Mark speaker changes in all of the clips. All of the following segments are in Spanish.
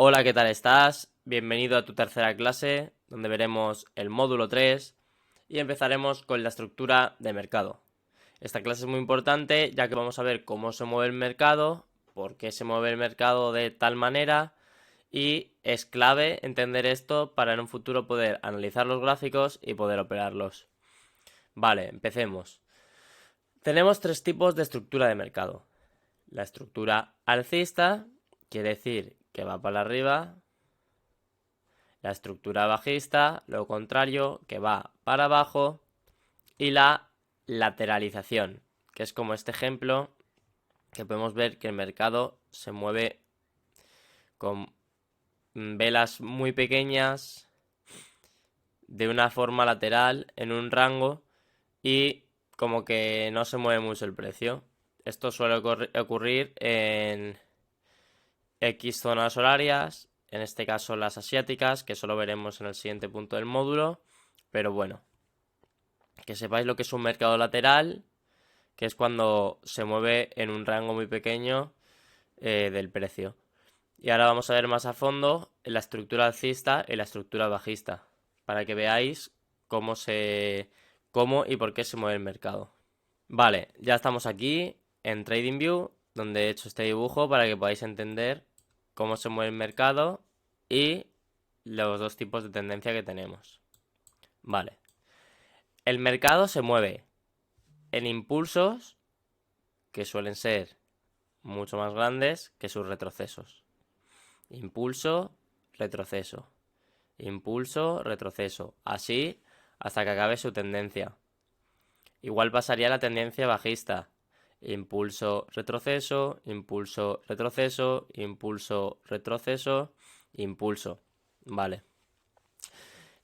Speaker 1: Hola, ¿qué tal estás? Bienvenido a tu tercera clase, donde veremos el módulo 3 y empezaremos con la estructura de mercado. Esta clase es muy importante ya que vamos a ver cómo se mueve el mercado, por qué se mueve el mercado de tal manera y es clave entender esto para en un futuro poder analizar los gráficos y poder operarlos. Vale, empecemos. Tenemos tres tipos de estructura de mercado. La estructura alcista quiere decir que va para arriba. La estructura bajista, lo contrario, que va para abajo. Y la lateralización, que es como este ejemplo, que podemos ver que el mercado se mueve con velas muy pequeñas, de una forma lateral, en un rango, y como que no se mueve mucho el precio. Esto suele ocurrir en X zonas horarias, en este caso las asiáticas, que solo veremos en el siguiente punto del módulo, pero bueno, que sepáis lo que es un mercado lateral, que es cuando se mueve en un rango muy pequeño del precio. Y ahora vamos a ver más a fondo la estructura alcista y la estructura bajista, para que veáis cómo y por qué se mueve el mercado. Vale, ya estamos aquí en TradingView, donde he hecho este dibujo para que podáis entender cómo se mueve el mercado y los dos tipos de tendencia que tenemos. Vale, el mercado se mueve en impulsos que suelen ser mucho más grandes que sus retrocesos. Impulso, retroceso. Impulso, retroceso. Así hasta que acabe su tendencia. Igual pasaría la tendencia bajista. Impulso, retroceso, impulso, retroceso, impulso, retroceso, impulso. Vale.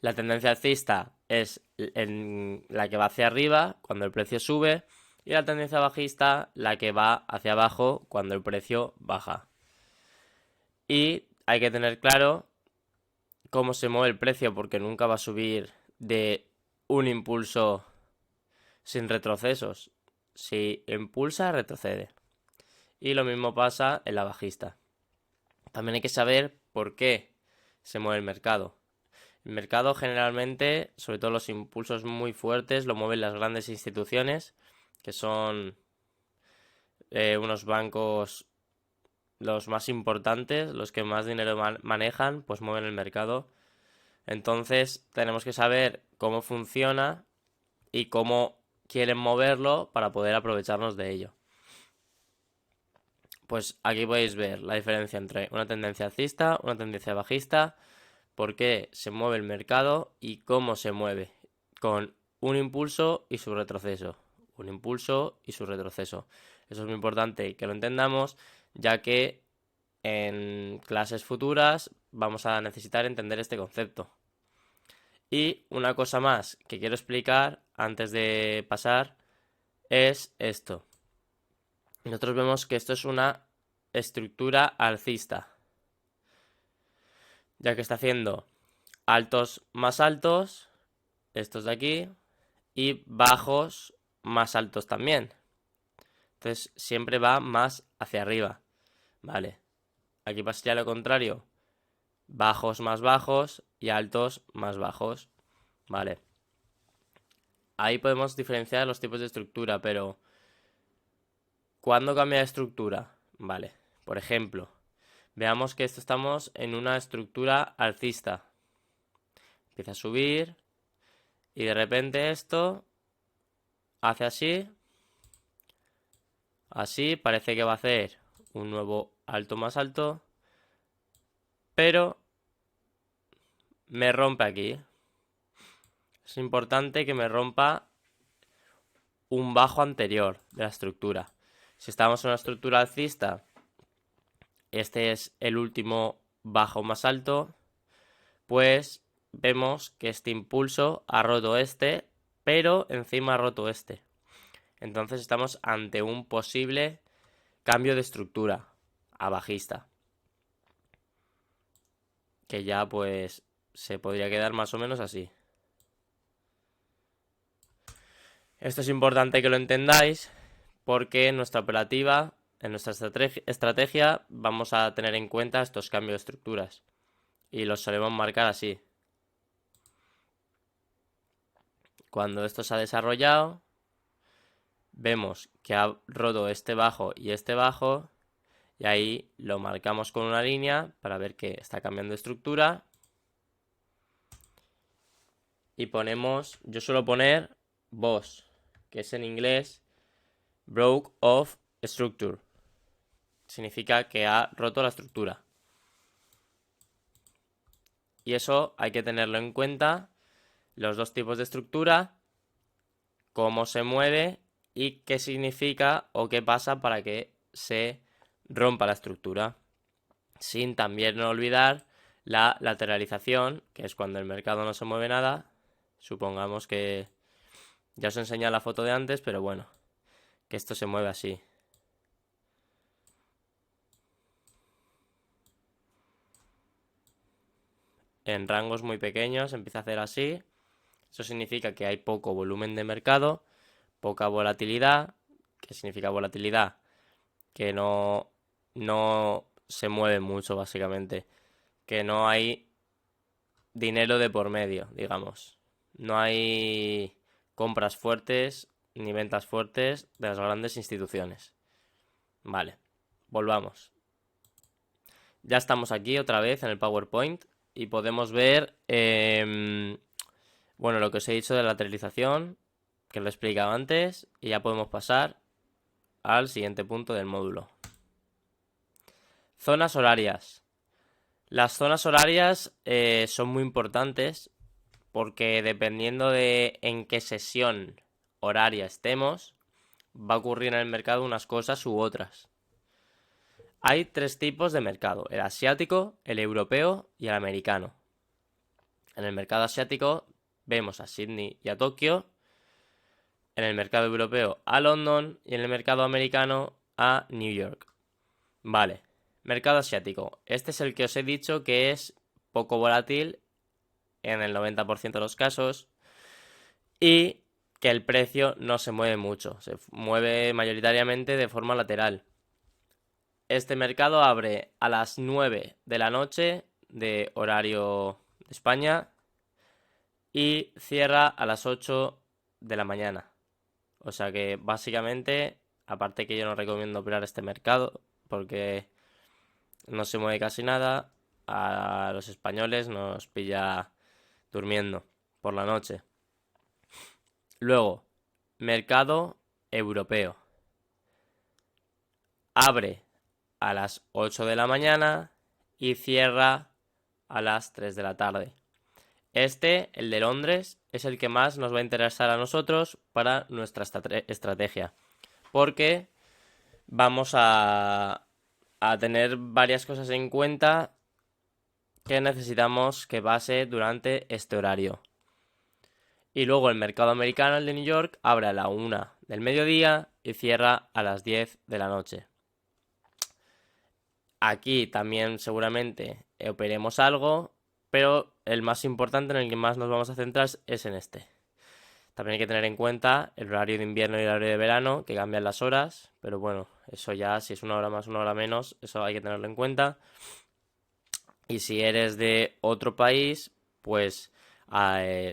Speaker 1: La tendencia alcista es la que va hacia arriba cuando el precio sube y la tendencia bajista la que va hacia abajo cuando el precio baja. Y hay que tener claro cómo se mueve el precio porque nunca va a subir de un impulso sin retrocesos. Si impulsa, retrocede. Y lo mismo pasa en la bajista. También hay que saber por qué se mueve el mercado. El mercado generalmente, sobre todo los impulsos muy fuertes, lo mueven las grandes instituciones, que son unos bancos los más importantes, los que más dinero manejan, pues mueven el mercado. Entonces tenemos que saber cómo funciona y cómo quieren moverlo para poder aprovecharnos de ello. Pues aquí podéis ver la diferencia entre una tendencia alcista, una tendencia bajista, por qué se mueve el mercado y cómo se mueve, con un impulso y su retroceso. Un impulso y su retroceso. Eso es muy importante que lo entendamos, ya que en clases futuras vamos a necesitar entender este concepto. Y una cosa más que quiero explicar antes de pasar es esto. Nosotros vemos que esto es una estructura alcista, ya que está haciendo altos más altos, estos de aquí, y bajos más altos también. Entonces siempre va más hacia arriba. Vale. Aquí pasaría lo contrario. Bajos más bajos y altos más bajos. Vale. Ahí podemos diferenciar los tipos de estructura, pero ¿cuándo cambia de estructura? Vale. Por ejemplo, veamos que estamos en una estructura alcista. Empieza a subir y de repente esto hace así. Así parece que va a hacer un nuevo alto más alto, pero me rompe aquí. Es importante que me rompa un bajo anterior de la estructura. Si estamos en una estructura alcista, este es el último bajo más alto, pues vemos que este impulso ha roto este, pero encima ha roto este. Entonces estamos ante un posible cambio de estructura a bajista, que ya pues se podría quedar más o menos así. Esto es importante que lo entendáis porque nuestra operativa en nuestra estrategia vamos a tener en cuenta estos cambios de estructuras y los solemos marcar así. Cuando esto se ha desarrollado, vemos que ha roto este bajo y ahí lo marcamos con una línea para ver que está cambiando de estructura. Y ponemos, yo suelo poner BOS, que es en inglés Broke Off Structure. Significa que ha roto la estructura. Y eso hay que tenerlo en cuenta, los dos tipos de estructura, cómo se mueve y qué significa o qué pasa para que se rompa la estructura. Sin también no olvidar la lateralización, que es cuando el mercado no se mueve nada. Supongamos que ya os he enseñado la foto de antes, pero bueno, que esto se mueve así. En rangos muy pequeños empieza a hacer así. Eso significa que hay poco volumen de mercado, poca volatilidad. ¿Qué significa volatilidad? Que no se mueve mucho, básicamente. Que no hay dinero de por medio, digamos. No hay compras fuertes ni ventas fuertes de las grandes instituciones. Vale, volvamos. Ya estamos aquí otra vez en el PowerPoint y podemos ver, bueno, lo que os he dicho de la lateralización, que lo he explicado antes, y ya podemos pasar al siguiente punto del módulo. Zonas horarias. Las zonas horarias son muy importantes porque dependiendo de en qué sesión horaria estemos, va a ocurrir en el mercado unas cosas u otras. Hay tres tipos de mercado, el asiático, el europeo y el americano. En el mercado asiático vemos a Sydney y a Tokio, en el mercado europeo a London y en el mercado americano a New York. Vale, mercado asiático. Este es el que os he dicho que es poco volátil en el 90% de los casos y que el precio no se mueve mucho, se mueve mayoritariamente de forma lateral. Este mercado abre a las 9 de la noche de horario de España y cierra a las 8 de la mañana. O sea que básicamente, aparte que yo no recomiendo operar este mercado porque no se mueve casi nada, a los españoles nos pilla durmiendo por la noche. Luego, mercado europeo. Abre a las 8 de la mañana y cierra a las 3 de la tarde. Este, el de Londres, es el que más nos va a interesar a nosotros para nuestra estrategia. Porque vamos a tener varias cosas en cuenta que necesitamos que pase durante este horario. Y luego el mercado americano, el de New York, abre a la 1 del mediodía y cierra a las 10 de la noche. Aquí también seguramente operemos algo, pero el más importante en el que más nos vamos a centrar es en este. También hay que tener en cuenta el horario de invierno y el horario de verano, que cambian las horas, pero bueno, eso ya, si es una hora más, una hora menos, eso hay que tenerlo en cuenta. Y si eres de otro país, pues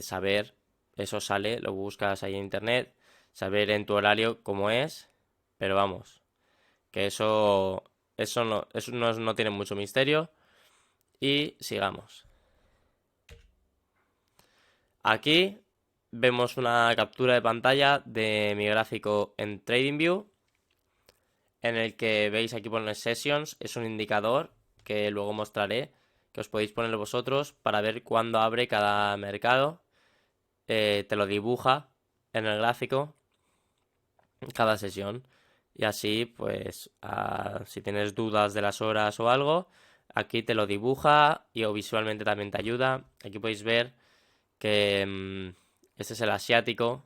Speaker 1: saber, eso sale, lo buscas ahí en internet, saber en tu horario cómo es, pero vamos, que eso no tiene mucho misterio. Y sigamos. Aquí vemos una captura de pantalla de mi gráfico en TradingView, en el que veis aquí pone Sessions, es un indicador que luego mostraré, que os podéis poner vosotros para ver cuándo abre cada mercado. Te lo dibuja en el gráfico cada sesión. Y así, pues, si tienes dudas de las horas o algo, aquí te lo dibuja y o visualmente también te ayuda. Aquí podéis ver que este es el asiático,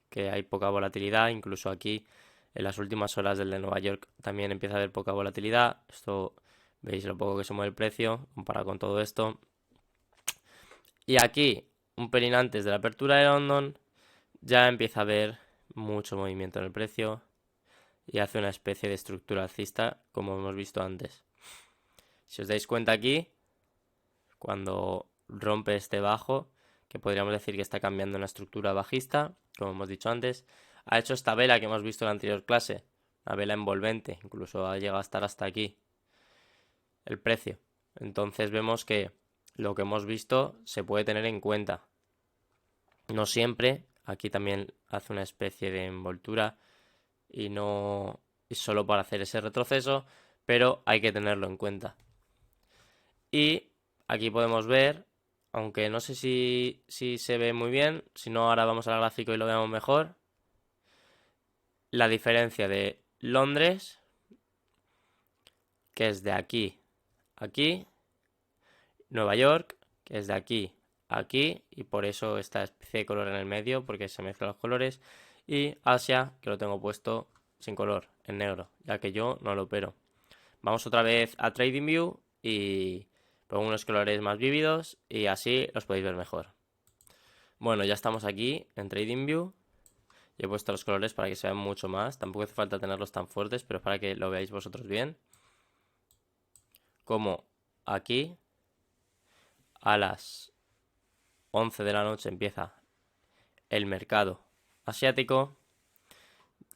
Speaker 1: que hay poca volatilidad, incluso aquí en las últimas horas del de Nueva York también empieza a haber poca volatilidad. Esto veis lo poco que se mueve el precio comparado con todo esto. Y aquí, un pelín antes de la apertura de London, ya empieza a haber mucho movimiento en el precio. y hace una especie de estructura alcista como hemos visto antes. Si os dais cuenta aquí, cuando rompe este bajo, que podríamos decir que está cambiando una estructura bajista, como hemos dicho antes, ha hecho esta vela que hemos visto en la anterior clase, una vela envolvente, incluso ha llegado a estar hasta aquí el precio. Entonces vemos que lo que hemos visto se puede tener en cuenta. No siempre, aquí también hace una especie de envoltura y no es solo para hacer ese retroceso, pero hay que tenerlo en cuenta. Y aquí podemos ver, aunque no sé si se ve muy bien, si no ahora vamos al gráfico y lo vemos mejor, la diferencia de Londres, que es de aquí a aquí, Nueva York, que es de aquí a aquí, y por eso esta especie de color en el medio, porque se mezclan los colores, y Asia, que lo tengo puesto sin color, en negro, ya que yo no lo opero. Vamos otra vez a TradingView y pongo unos colores más vívidos y así los podéis ver mejor. Bueno, ya estamos aquí en TradingView y he puesto los colores para que se vean mucho más. Tampoco hace falta tenerlos tan fuertes, pero para que lo veáis vosotros bien. Como aquí a las 11 de la noche empieza el mercado asiático,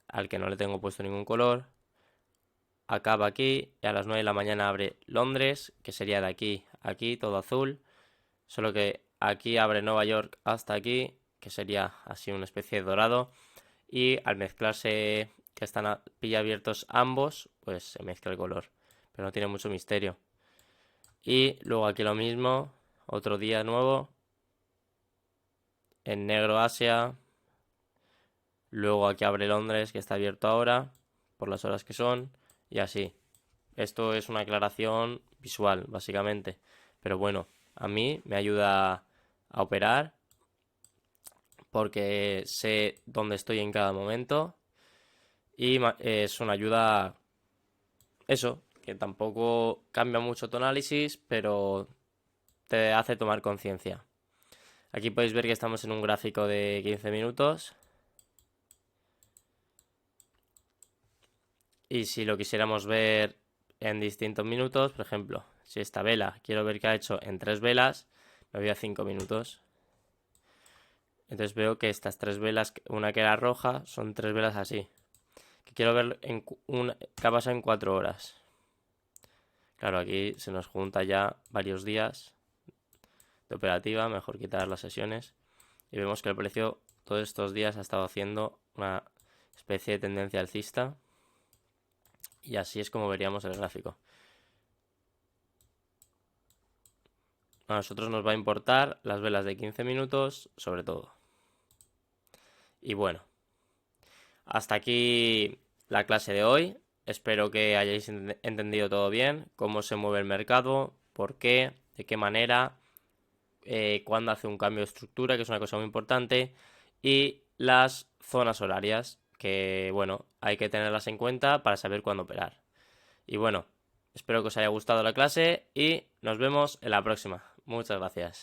Speaker 1: al que no le tengo puesto ningún color. Acaba aquí y a las 9 de la mañana abre Londres, que sería de aquí a aquí, todo azul. Solo que aquí abre Nueva York hasta aquí, que sería así una especie de dorado. Y al mezclarse, que están pilla abiertos ambos, pues se mezcla el color. Pero no tiene mucho misterio. Y luego aquí lo mismo, otro día nuevo. En negro Asia. Luego aquí abre Londres, que está abierto ahora, por las horas que son. Y así. Esto es una aclaración visual, básicamente. Pero bueno, a mí me ayuda a operar porque sé dónde estoy en cada momento y es una ayuda, eso, que tampoco cambia mucho tu análisis, pero te hace tomar conciencia. Aquí podéis ver que estamos en un gráfico de 15 minutos y si lo quisiéramos ver en distintos minutos, por ejemplo, si esta vela quiero ver qué ha hecho en 3 velas, me voy a 5 minutos. Entonces veo que estas 3 velas, una que era roja, son 3 velas así. Que quiero ver qué ha pasado en 4 horas. Claro, aquí se nos junta ya varios días de operativa, mejor quitar las sesiones. Y vemos que el precio todos estos días ha estado haciendo una especie de tendencia alcista. Y así es como veríamos el gráfico. A nosotros nos va a importar las velas de 15 minutos, sobre todo. Y bueno, hasta aquí la clase de hoy. Espero que hayáis entendido todo bien, cómo se mueve el mercado, por qué, de qué manera, cuándo hace un cambio de estructura, que es una cosa muy importante, y las zonas horarias, que bueno, hay que tenerlas en cuenta para saber cuándo operar. Y bueno, espero que os haya gustado la clase y nos vemos en la próxima. Muchas gracias.